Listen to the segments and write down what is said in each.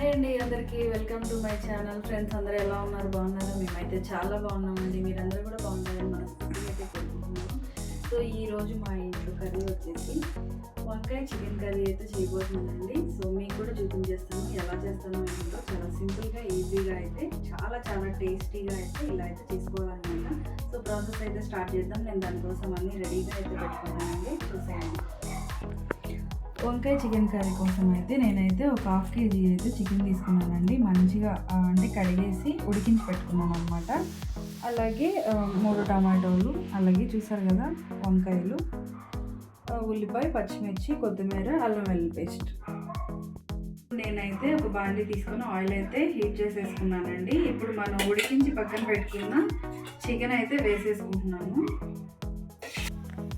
Hi అండి, అందరికీ welcome to my channel. Friends అందరూ ఎలా ఉన్నారు? బాగున్నారా? మేమైతే చాలా బాగున్నామండి. మీరందరూ కూడా బాగున్నారని మనస్ఫూర్తిగా అయితే కోరుకుంటున్నాను. సో ఈరోజు మా ఇంట్లో కర్రీ వచ్చేసి వంకాయ చికెన్ కర్రీ అయితే చేయబోతున్నానండి. సో మీకు కూడా చూపించేస్తాను ఎలా చేస్తానో ఏంటో. చాలా సింపుల్గా ఈజీగా అయితే చాలా టేస్టీగా అయితే ఇలా అయితే చేసుకోవాలన్నమాట. సో ప్రాసెస్ అయితే స్టార్ట్ చేద్దాం. నేను దానికోసం అన్నీ రెడీగా అయితే పెట్టుకున్నానండి, చూసేయండి. వంకాయ చికెన్ కర్రీ కోసం అయితే నేనైతే ఒక 1/2 kg అయితే చికెన్ తీసుకున్నానండి. మంచిగా అంటే కడిగేసి ఉడికించి పెట్టుకున్నాను అనమాట. అలాగే 3 టమాటోలు, అలాగే చూసారు కదా వంకాయలు, ఉల్లిపాయ, పచ్చిమిర్చి, కొత్తిమీర, అల్లం వెల్లుల్లి పేస్ట్. నేనైతే ఒక బాండీ తీసుకొని ఆయిల్ అయితే హీట్ చేసేసుకున్నానండి. ఇప్పుడు మనం ఉడికించి పక్కన పెట్టుకున్న చికెన్ అయితే వేసేసుకుంటున్నాను.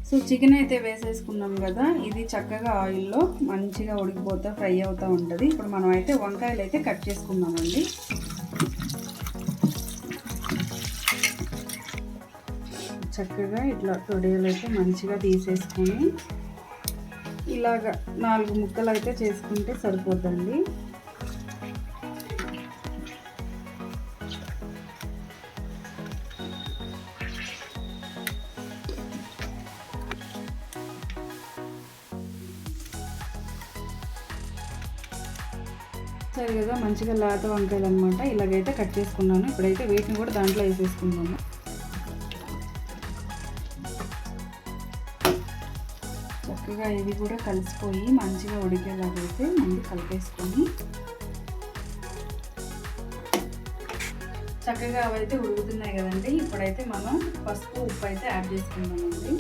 సో చికెన్ అయితే వేసేసుకున్నాం కదా, ఇది చక్కగా ఆయిల్లో మంచిగా ఉడికిపోతా ఫ్రై అవుతూ ఉంటుంది. ఇప్పుడు మనం అయితే వంకాయలు అయితే కట్ చేసుకున్నామండి. చక్కగా ఇట్లా తొడియలు అయితే మంచిగా తీసేసుకొని ఇలాగ 4 ముక్కలు అయితే చేసుకుంటే సరిపోద్దండి. సరే కదా, మంచిగా లేత వంకాయలు అనమాట. ఇలాగైతే కట్ చేసుకున్నాను. ఇప్పుడైతే వీటిని కూడా దాంట్లో వేసేసుకున్నాను. చక్కగా ఇవి కూడా కలిసిపోయి మంచిగా ఉడికేలాగైతే ముందు కలిపేసుకొని చక్కగా అవైతే ఉడుకుతున్నాయి కదండి. ఇప్పుడైతే మనం పసుపు, ఉప్పు అయితే యాడ్ చేసుకుందామండి.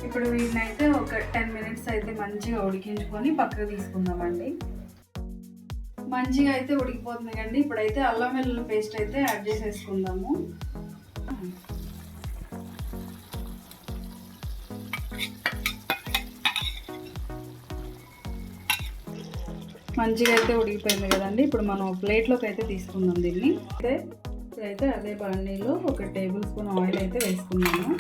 ఇప్పుడు వీటినైతే ఒక 10 minutes అయితే మంచిగా ఉడికించుకొని పక్కకు తీసుకుందామండి. మంచిగా అయితే ఉడికిపోతుంది కండి. ఇప్పుడైతే అల్లం వెల్లుల్లి పేస్ట్ అయితే యాడ్ చేసేసుకుందాము. మంచిగా అయితే ఉడికిపోయింది కదండి. ఇప్పుడు మనం ప్లేట్లోకి అయితే తీసుకుందాం దీన్ని. అయితే అదే బాండీలో ఒక 1 tablespoon ఆయిల్ అయితే వేసుకున్నాము.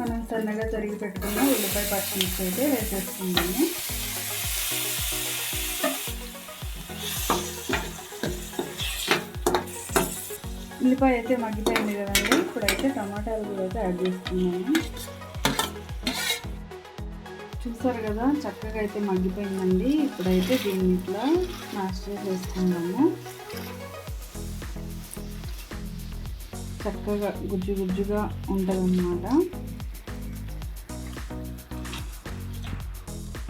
మనం సన్నగా తరిగి పెట్టుకున్న ఉల్లిపాయ, పచ్చిమిర్చి అయితే వేసేసుకుందాము. ఉల్లిపాయ అయితే మగ్గిపోయింది కదండి. ఇప్పుడైతే టమాటాలు కూడా అయితే యాడ్ చేసుకున్నాము. చూసారు కదా, చక్కగా అయితే మగ్గిపోయిందండి. ఇప్పుడైతే దీన్ని ఇట్లా మ్యాష్ చేసేసుకున్నాము. చక్కగా గుజ్జుగా ఉంటుంది అన్నమాట.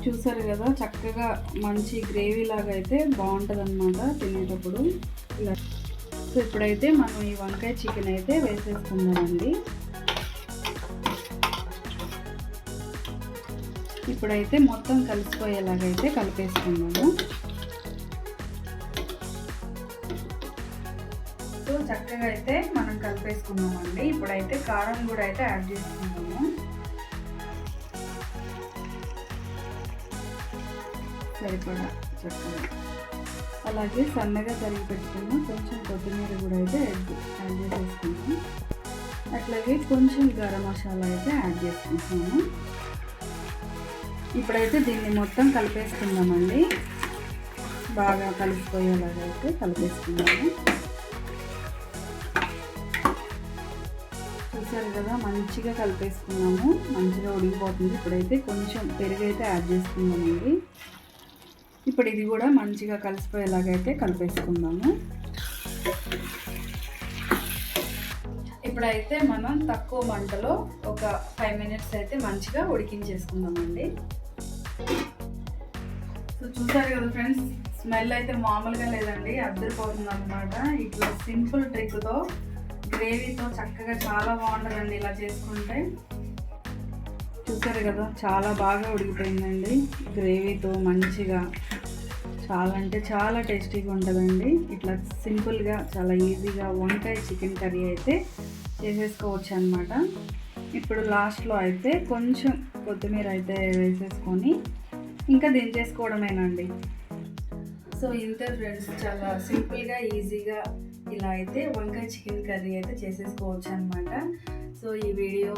చూసారు కదా, చక్కగా మంచి గ్రేవీ లాగా అయితే బాగుంటుంది అన్నమాట తినేటప్పుడు ఇలా. సో ఇప్పుడైతే మనం ఈ వంకాయ చికెన్ అయితే వేసేసుకుందామండి. ఇప్పుడైతే మొత్తం కలిసిపోయేలాగైతే కలిపేసుకుందాము. సో చక్కగా అయితే మనం కలిపేసుకున్నామండి. ఇప్పుడైతే కారం కూడా అయితే యాడ్ చేసుకుందాము. సరిపడా చక్కగా, అలాగే సన్నగా తరిగి పెట్టుకున్న కొంచెం కొత్తిమీర కూడా అయితే యాడ్ చేసేసుకున్నాము. అట్లాగే కొంచెం గరం మసాలా అయితే యాడ్ చేసుకుంటున్నాము. ఇప్పుడైతే దీన్ని మొత్తం కలిపేసుకుందామండి. బాగా కలిసిపోయేలాగా అయితే కలిపేసుకుందాము. చూసారు కదా, మంచిగా కలిపేసుకున్నాము. మంచిగా ఉడికిపోతుంది. ఇప్పుడైతే కొంచెం పెరుగు అయితే యాడ్ చేసుకుందామండి. ఇప్పుడు ఇది కూడా మంచిగా కలిసిపోయేలాగైతే కలిపేసుకుందాము. ఇప్పుడైతే మనం తక్కువ మంటలో ఒక 5 minutes అయితే మంచిగా ఉడికించేసుకుందామండి. సో చూసారు కదా ఫ్రెండ్స్, స్మెల్ అయితే మామూలుగా లేదండి, అద్దరిపోతుంది అనమాట. ఇట్లా సింపుల్ ట్రిక్తో గ్రేవీతో చక్కగా చాలా బాగుంటుందండి ఇలా చేసుకుంటే. చూసారు కదా, చాలా బాగా ఉడికిపోయిందండి గ్రేవీతో మంచిగా. చాలా అంటే చాలా టేస్టీగా ఉంటుందండి. ఇట్లా సింపుల్గా చాలా ఈజీగా వంకాయ చికెన్ కర్రీ అయితే చేసేసుకోవచ్చు అనమాట. ఇప్పుడు లాస్ట్లో అయితే కొంచెం కొత్తిమీర అయితే వేసేసుకొని ఇంకా దించేసుకోవడమేనండి. సో ఇంతే ఫ్రెండ్స్, చాలా సింపుల్గా ఈజీగా ఇలా అయితే వంకాయ చికెన్ కర్రీ అయితే చేసేసుకోవచ్చు అనమాట. సో ఈ వీడియో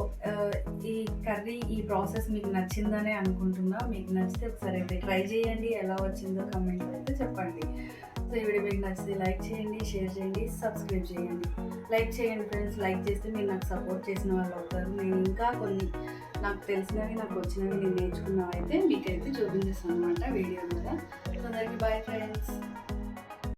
ఈ కర్రీ ప్రాసెస్ మీకు నచ్చిందనే అనుకుంటున్నా. మీకు నచ్చితే ఒకసారి అయితే ట్రై చేయండి, ఎలా వచ్చిందో కమెంట్లో అయితే చెప్పండి. సో ఈ వీడియో మీకు నచ్చితే లైక్ చేయండి, షేర్ చేయండి, సబ్స్క్రైబ్ చేయండి. లైక్ చేయండి ఫ్రెండ్స్, లైక్ చేస్తే మీరు నాకు సపోర్ట్ చేసిన వాళ్ళు అవుతారు. నేను ఇంకా కొన్ని నాకు తెలిసినవి, నాకు వచ్చినవి, నేను నేర్చుకున్నవి అయితే మీకైతే చూపించేస్తాను అనమాట వీడియో మీద. సో అందరికీ బాయ్ ఫ్రెండ్స్.